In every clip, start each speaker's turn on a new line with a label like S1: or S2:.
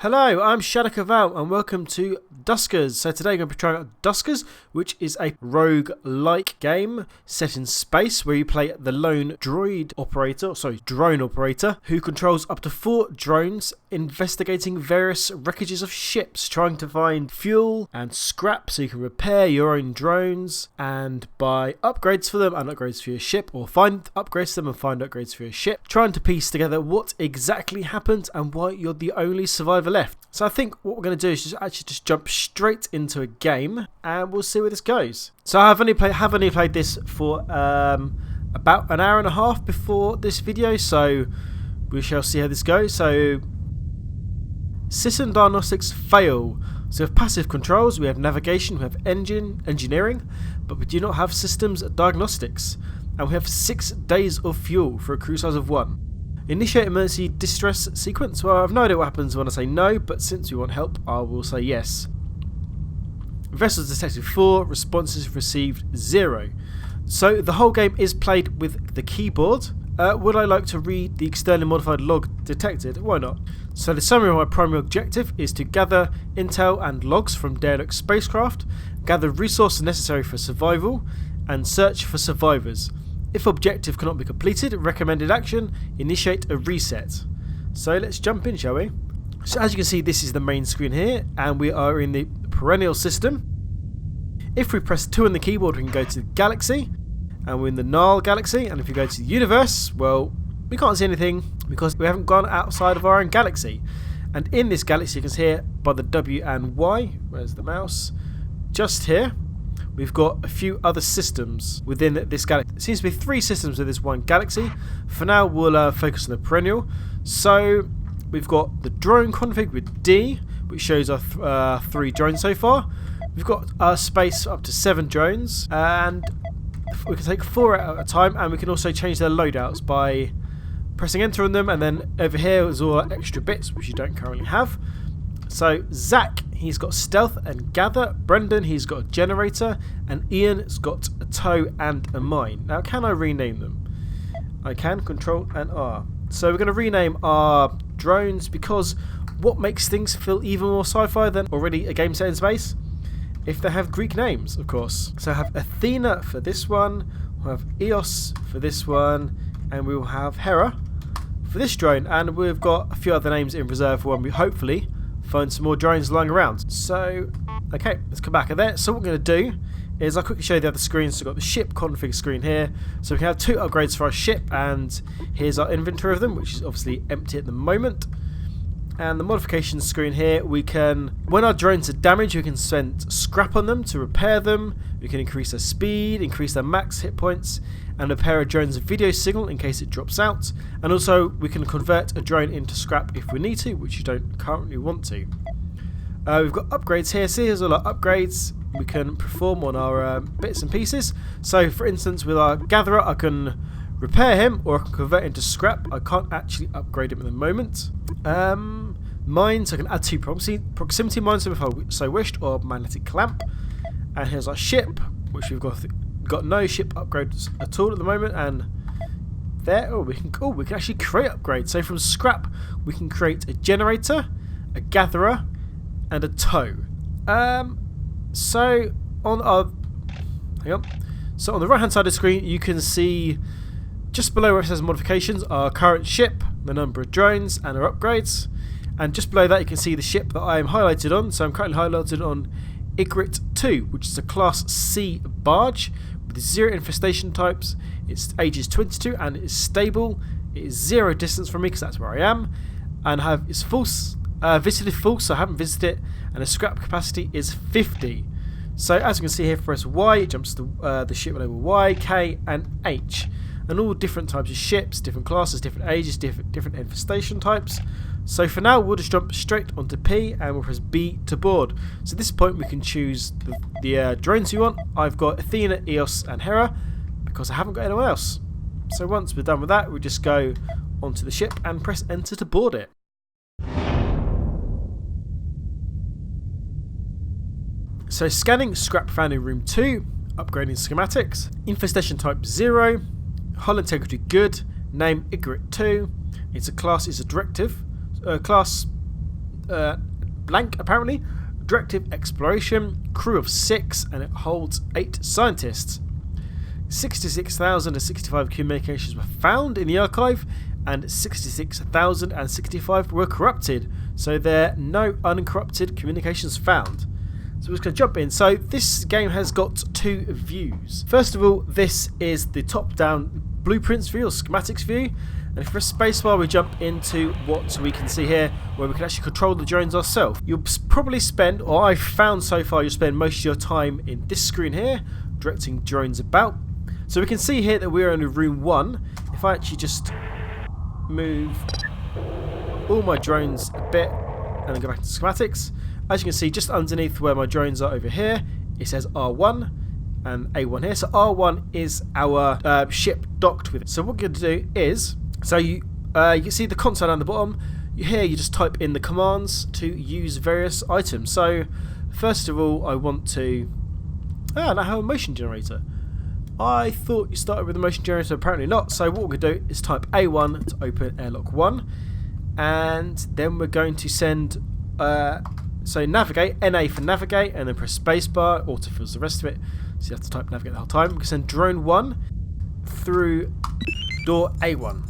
S1: Hello, I'm Shadocvao and welcome to Duskers. So today I'm going to be trying out Duskers, which is a rogue-like game set in space where you play the lone drone operator, who controls up to 4 drones investigating various wreckages of ships, trying to find fuel and scrap so you can repair your own drones and buy upgrades for them and upgrades for your ship, or find upgrades for them and find upgrades for your ship, trying to piece together what exactly happened and why you're the only survivor left. So I think what we're going to do is just jump straight into a game and we'll see where this goes. So I have only played this for about an hour and a half before this video, so we shall see how this goes. So system diagnostics fail. So we have passive controls, we have navigation, we have engineering, but we do not have systems diagnostics. And we have 6 days of fuel for a crew size of 1. Initiate emergency distress sequence. Well, I have no idea what happens when I say no, but since we want help, I will say yes. Vessels detected 4, responses received 0. So the whole game is played with the keyboard. Would I like to read the externally modified log detected? Why not? So the summary of my primary objective is to gather intel and logs from derelict spacecraft, gather resources necessary for survival, and search for survivors. If objective cannot be completed, recommended action, initiate a reset. So let's jump in, shall we? So as you can see, this is the main screen here, and we are in the perennial system. If we press 2 on the keyboard, we can go to the galaxy, and we're in the Nile galaxy. And if you go to the universe, well, we can't see anything because we haven't gone outside of our own galaxy. And in this galaxy, you can see here by the W and Y, where's the mouse? Just here. We've got a few other systems within this galaxy. It seems to be 3 systems in this one galaxy. For now, we'll focus on the perennial. So we've got the drone config with D, which shows our 3 drones so far. We've got our space up to 7 drones, and we can take 4 out at a time, and we can also change their loadouts by pressing enter on them. And then over here is all our extra bits, which you don't currently have. So Zach, he's got stealth and gather. Brendan, he's got a generator, and Ian's got a tow and a mine. Now, can I rename them? I can, Control and R. So we're going to rename our drones because what makes things feel even more sci-fi than already a game set in space? If they have Greek names, of course. So I have Athena for this one, we'll have Eos for this one, and we will have Hera for this drone. And we've got a few other names in reserve for when we hopefully find some more drones lying around. So, okay, let's come back at that. So what we're going to do is I'll quickly show you the other screens. So we've got the ship config screen here. So we can have 2 upgrades for our ship, and here's our inventory of them, which is obviously empty at the moment. And the modifications screen here, we can, when our drones are damaged, we can spend scrap on them to repair them. We can increase their speed, increase their max hit points, and repair a drone's video signal in case it drops out. And also we can convert a drone into scrap if we need to, which you don't currently want to. We've got upgrades here. So here's all our upgrades we can perform on our bits and pieces. So for instance, with our gatherer, I can repair him or I can convert into scrap. I can't actually upgrade him at the moment. Mines, I can add 2 proximity mines if I so wished, or magnetic clamp. And here's our ship, which we've got no ship upgrades at all at the moment. And there, we can actually create upgrades. So from scrap, we can create a generator, a gatherer, and a tow. So on the right hand side of the screen, you can see just below where it says modifications, our current ship, the number of drones, and our upgrades. And just below that, you can see the ship that I am highlighted on. So I'm currently highlighted on Ygritte 2, which is a Class C barge with 0 infestation types. Its age is 22 and it is stable. It is 0 distance from me because that's where I am. And it's visited full, so I haven't visited it. And the scrap capacity is 50. So as you can see here, press Y, it jumps to the ship label Y, K, and H. And all different types of ships, different classes, different ages, different infestation types. So for now, we'll just jump straight onto P and we'll press B to board. So at this point, we can choose the drones we want. I've got Athena, Eos, and Hera because I haven't got anyone else. So once we're done with that, we just go onto the ship and press enter to board it. So scanning scrap found in room 2, upgrading schematics, infestation type 0, hull integrity good, name Ygritte 2, its a class is a directive, class blank apparently. Directive exploration, crew of 6, and it holds 8 scientists. 66,065 communications were found in the archive, and 66,065 were corrupted. So there are no uncorrupted communications found. So we're just going to jump in. So this game has got 2 views. First of all, this is the top-down blueprints view or schematics view. And if we press spacebar, we jump into what we can see here, where we can actually control the drones ourselves. You'll probably spend, or I've found so far, you'll spend most of your time in this screen here, directing drones about. So we can see here that we're in room 1. If I actually just move all my drones a bit and then go back to schematics, as you can see just underneath where my drones are over here, it says R1 and A1 here. So R1 is our ship docked with it. So what we're going to do is, so you can see the console down the bottom. Here you just type in the commands to use various items. So first of all, I want to now have a motion generator. I thought you started with a motion generator, apparently not. So what we're going to do is type A1 to open airlock 1, and then we're going to send so navigate, NA for navigate, and then press spacebar, autofills the rest of it, so you have to type navigate the whole time. We can send drone 1 through door A1.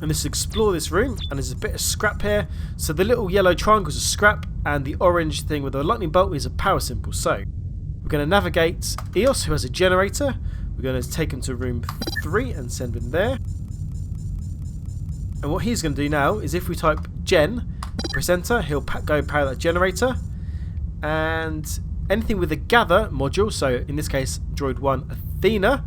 S1: And this is explore this room, and there's a bit of scrap here. So the little yellow triangles are scrap, and the orange thing with the lightning bolt is a power symbol. So we're going to navigate Eos, who has a generator. We're going to take him to room 3 and send him there. And what he's going to do now is if we type gen, press enter, he'll go power that generator. And anything with a gather module, so in this case droid 1 Athena,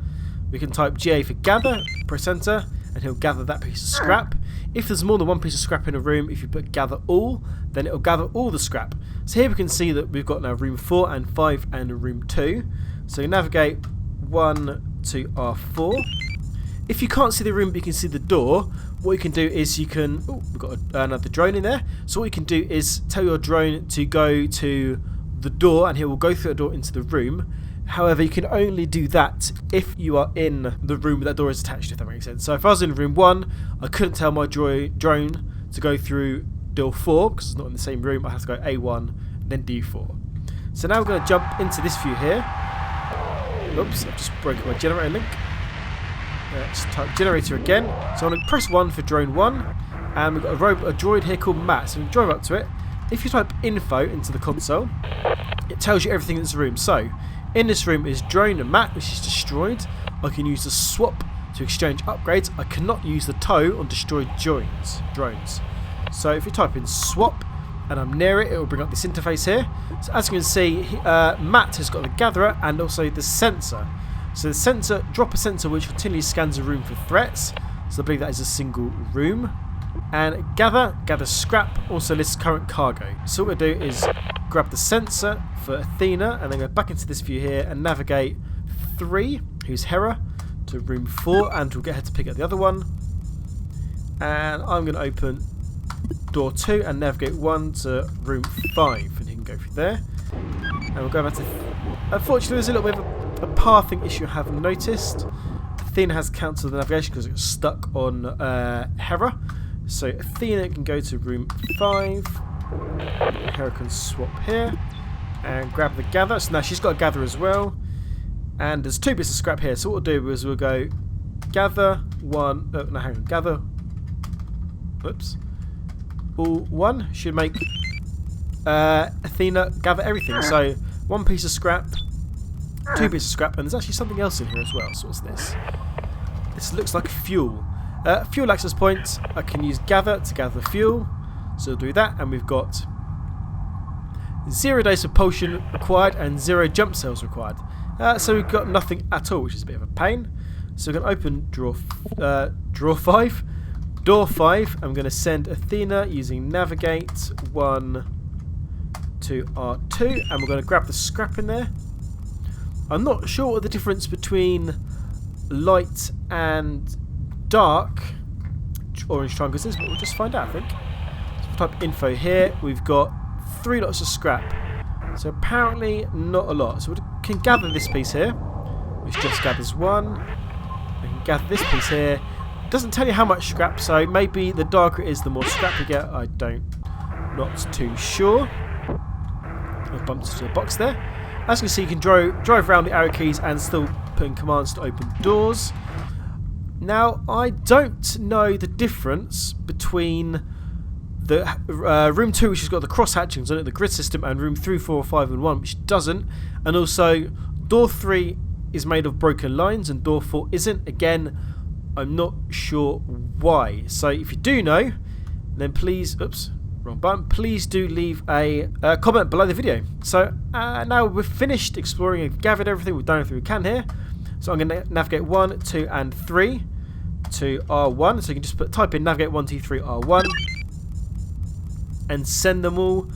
S1: we can type GA for gather, press enter, and he'll gather that piece of scrap. If there's more than one piece of scrap in a room, if you put gather all, then it'll gather all the scrap. So here we can see that we've got now room 4 and 5 and room 2. So you navigate 1 to R4. If you can't see the room but you can see the door, what you can do is you can... Oh, we've got another drone in there. So what you can do is tell your drone to go to the door, and he will go through the door into the room. However, you can only do that if you are in the room that door is attached, if that makes sense. So if I was in room 1, I couldn't tell my drone to go through door 4 because it's not in the same room. I have to go A1 and then D4. So now we're going to jump into this view here. Oops, I've just broken my generator link. Let's type generator again. So I'm going to press 1 for drone 1, and we've got a droid here called Matt. So we drive up to it. If you type info into the console, it tells you everything in this room. So in this room is drone and Matt, which is destroyed. I can use the swap to exchange upgrades. I cannot use the tow on destroyed drones. So if you type in swap and I'm near it, it will bring up this interface here. So as you can see, Matt has got the gatherer and also the sensor. So the sensor, drop a sensor which continually scans a room for threats. So I believe that is a single room. And gather scrap, also lists current cargo. So what we'll do is grab the sensor for Athena and then go back into this view here and navigate 3, who's Hera, to room 4, and we'll get her to pick up the other one. And I'm going to open door 2 and navigate 1 to room 5, and he can go through there. And we'll go back to... Unfortunately, there's a little bit of a pathing issue I have noticed. Athena has cancelled the navigation because it got stuck on Hera. So Athena can go to room 5. Hera can swap here and grab the gather. So now she's got a gather as well. And there's 2 bits of scrap here. So what we'll do is we'll go gather 1. Oh, no, hang on. Gather. Whoops. All 1 should make Athena gather everything. So 1 piece of scrap, 2 pieces of scrap, and there's actually something else in here as well. So what's this? This looks like fuel. Fuel access point. I can use gather to gather fuel. So we'll do that, and we've got 0 days of propulsion required and 0 jump cells required. So we've got nothing at all, which is a bit of a pain. So we're going to open door 5. Door 5, I'm going to send Athena using navigate 1 to R2, and we're going to grab the scrap in there. I'm not sure what the difference between light and dark orange triangles is, but we'll just find out, I think. So we'll type info here. We've got 3 lots of scrap. So apparently not a lot. So we can gather this piece here, which just gathers 1. We can gather this piece here. It doesn't tell you how much scrap, so maybe the darker it is, the more scrap you get. I don't not too sure. I've bumped into a box there. As you can see, you can drive around the arrow keys and still put in commands to open doors. Now, I don't know the difference between the room 2, which has got the cross hatchings on it, the grid system, and room 3, 4, 5 and 1, which doesn't. And also, door 3 is made of broken lines and door 4 isn't. Again, I'm not sure why. So if you do know, then please, oops, wrong button, please do leave a comment below the video. So now we've finished exploring and gathered everything. We've done everything we can here. So I'm going to navigate 1, 2 and 3 to R1. So you can just type in navigate 1, 2, 3, R1 and send them all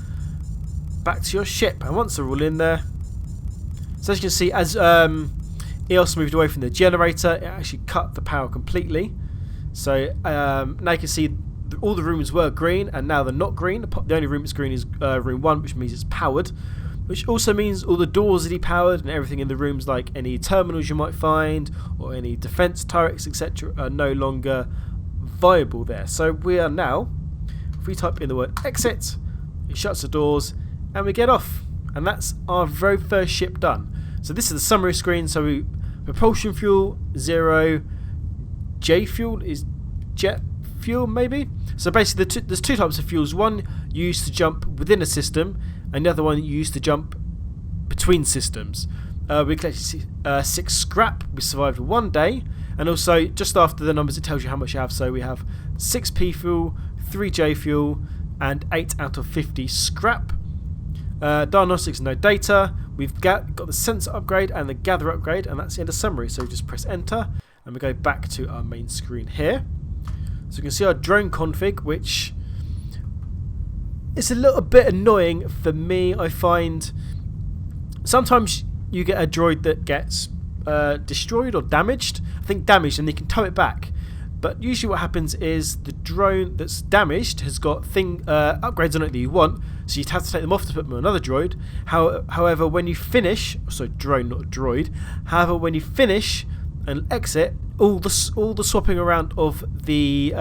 S1: back to your ship. And once they're all in there, so as you can see, as EOS moved away from the generator, it actually cut the power completely. So now you can see all the rooms were green and now they're not green. The only room that's green is room 1, which means it's powered, which also means all the doors are depowered and everything in the rooms, like any terminals you might find or any defense turrets, etc., are no longer viable there. So we are now, if we type in the word exit, it shuts the doors and we get off. And that's our very first ship done. So this is the summary screen. So propulsion fuel 0, J fuel is jet fuel maybe. So basically there's two types of fuels. One used to jump within a system and the other one used to jump between systems. We collected 6 scrap. We survived 1 day. And also just after the numbers it tells you how much you have. So we have 6 P fuel, 3 J fuel and 8 out of 50 scrap. Diagnostics, no data. We've got the sensor upgrade and the gather upgrade, and that's in the summary. So we just press enter and we go back to our main screen here. So you can see our drone config, which is a little bit annoying for me. I find sometimes you get a droid that gets destroyed or damaged. I think damaged, and you can tow it back. But usually what happens is the drone that's damaged has got upgrades on it that you want, so you'd have to take them off to put them on another droid. However, when you finish, so drone, not droid. However, when you finish and exit, all the swapping around of the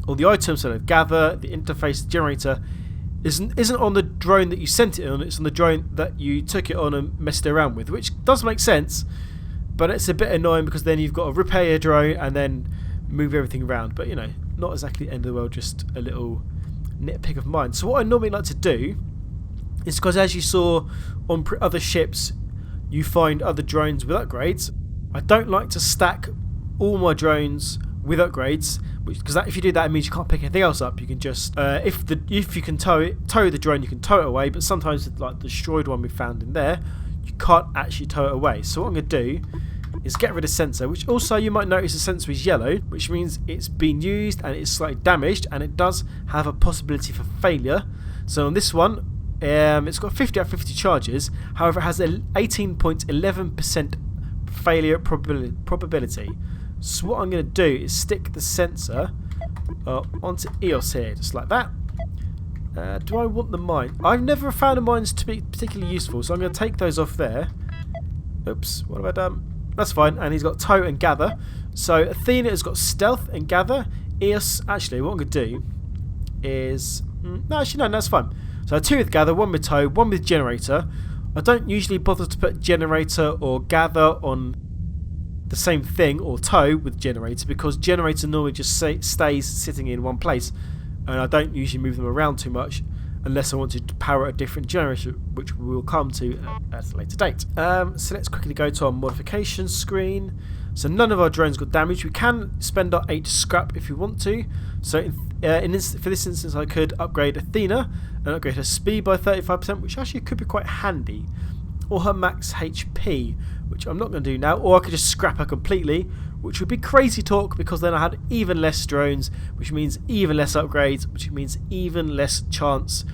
S1: all the items, so the gather, the interface, the generator, isn't on the drone that you sent it on. It's on the drone that you took it on and messed around with, which does make sense. But it's a bit annoying because then you've got to repair your drone and then move everything around. But, you know, not exactly the end of the world, just a little nitpick of mine. So what I normally like to do is, because as you saw on other ships, you find other drones with upgrades. I don't like to stack all my drones with upgrades, because if you do that, it means you can't pick anything else up. You can just, if you can tow the drone, you can tow it away. But sometimes, like the destroyed one we found in there, you can't actually tow it away. So what I'm going to do is get rid of sensor, which also you might notice the sensor is yellow, which means it's been used and it's slightly damaged, and it does have a possibility for failure. So on this one, it's got 50 out of 50 charges. However, it has an 18.11% failure probability. So what I'm going to do is stick the sensor onto EOS here, just like that. Do I want the mine? I've never found the mines to be particularly useful, so I'm going to take those off there. Oops, what have I done? That's fine, and he's got tow and gather. So Athena has got stealth and gather. EOS, actually, what I'm going to do is... no, that's fine. So 2 with gather, 1 with tow, 1 with generator. I don't usually bother to put generator or gather on the same thing, or tow with generator, because generator normally just stays sitting in one place. And I don't usually move them around too much unless I want to power a different generator, which we will come to at a later date. So let's quickly go to our modification screen. So none of our drones got damaged. We can spend our 8 scrap if we want to. So for this instance, I could upgrade Athena and upgrade her speed by 35%, which actually could be quite handy. Or her max HP, which I'm not going to do now. Or I could just scrap her completely, which would be crazy talk, because then I had even less drones, which means even less upgrades, which means even less chance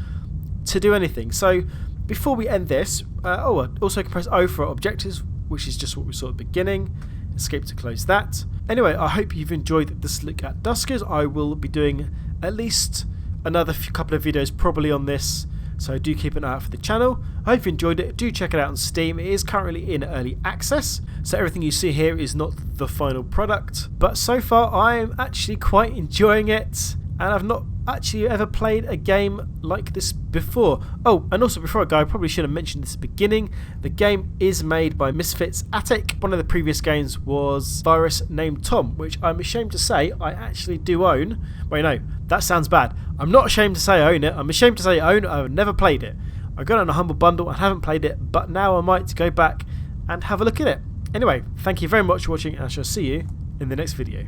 S1: to do anything. So before we end this, I also can press O for objectives, which is just what we saw at the beginning. Escape to close that. Anyway, I hope you've enjoyed this look at Duskers. I will be doing at least another couple of videos probably on this, so do keep an eye out for the channel. I hope you enjoyed it. Do check it out on Steam. It is currently in early access, so everything you see here is not the final product. But so far, I am actually quite enjoying it, and I've not actually ever played a game like this before. Oh, and also before I go, I probably should have mentioned this at the beginning. The game is made by Misfits Attic. One of the previous games was Virus Named Tom, which I'm ashamed to say I actually do own. Wait, no, that sounds bad. I'm not ashamed to say I own it. I'm ashamed to say I own it. I've never played it. I got it on a humble bundle and haven't played it, but now I might go back and have a look at it. Anyway, thank you very much for watching, and I shall see you in the next video.